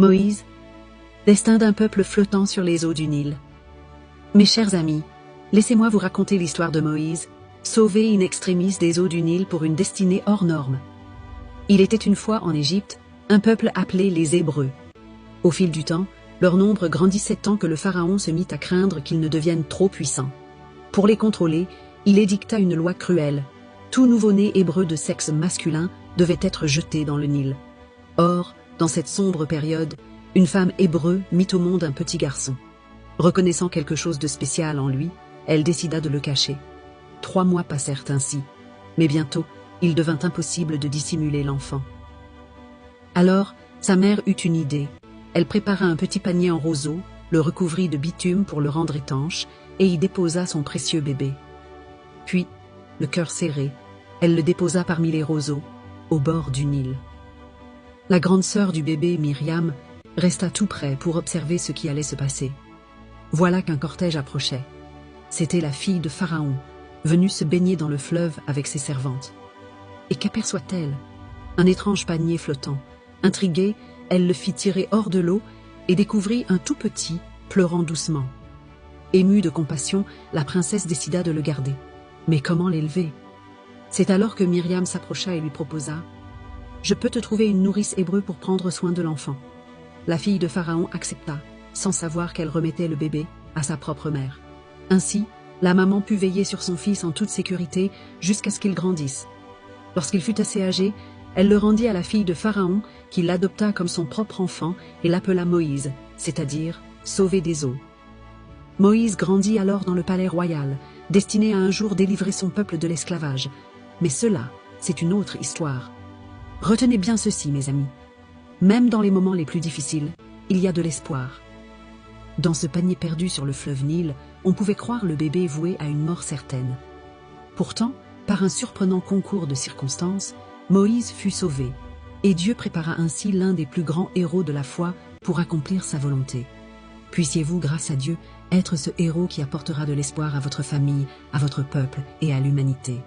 Moïse, destin d'un peuple flottant sur les eaux du Nil. Mes chers amis, laissez-moi vous raconter l'histoire de Moïse, sauvé in extremis des eaux du Nil pour une destinée hors norme. Il était une fois en Égypte, un peuple appelé les Hébreux. Au fil du temps, leur nombre grandissait tant que le pharaon se mit à craindre qu'ils ne deviennent trop puissants. Pour les contrôler, il édicta une loi cruelle. Tout nouveau-né hébreu de sexe masculin devait être jeté dans le Nil. Or, dans cette sombre période, une femme hébreu mit au monde un petit garçon. Reconnaissant quelque chose de spécial en lui, elle décida de le cacher. 3 mois passèrent ainsi, mais bientôt, il devint impossible de dissimuler l'enfant. Alors, sa mère eut une idée. Elle prépara un petit panier en roseau, le recouvrit de bitume pour le rendre étanche, et y déposa son précieux bébé. Puis, le cœur serré, elle le déposa parmi les roseaux, au bord du Nil. La grande sœur du bébé, Myriam, resta tout près pour observer ce qui allait se passer. Voilà qu'un cortège approchait. C'était la fille de Pharaon, venue se baigner dans le fleuve avec ses servantes. Et qu'aperçoit-elle? Un étrange panier flottant. Intriguée, elle le fit tirer hors de l'eau et découvrit un tout petit, pleurant doucement. Émue de compassion, la princesse décida de le garder. Mais comment l'élever? C'est alors que Myriam s'approcha et lui proposa: « Je peux te trouver une nourrice hébreu pour prendre soin de l'enfant. » La fille de Pharaon accepta, sans savoir qu'elle remettait le bébé à sa propre mère. Ainsi, la maman put veiller sur son fils en toute sécurité jusqu'à ce qu'il grandisse. Lorsqu'il fut assez âgé, elle le rendit à la fille de Pharaon, qui l'adopta comme son propre enfant et l'appela Moïse, c'est-à-dire « sauvé des eaux ». Moïse grandit alors dans le palais royal, destiné à un jour délivrer son peuple de l'esclavage. Mais cela, c'est une autre histoire. Retenez bien ceci, mes amis. Même dans les moments les plus difficiles, il y a de l'espoir. Dans ce panier perdu sur le fleuve Nil, on pouvait croire le bébé voué à une mort certaine. Pourtant, par un surprenant concours de circonstances, Moïse fut sauvé, et Dieu prépara ainsi l'un des plus grands héros de la foi pour accomplir sa volonté. Puissiez-vous, grâce à Dieu, être ce héros qui apportera de l'espoir à votre famille, à votre peuple et à l'humanité.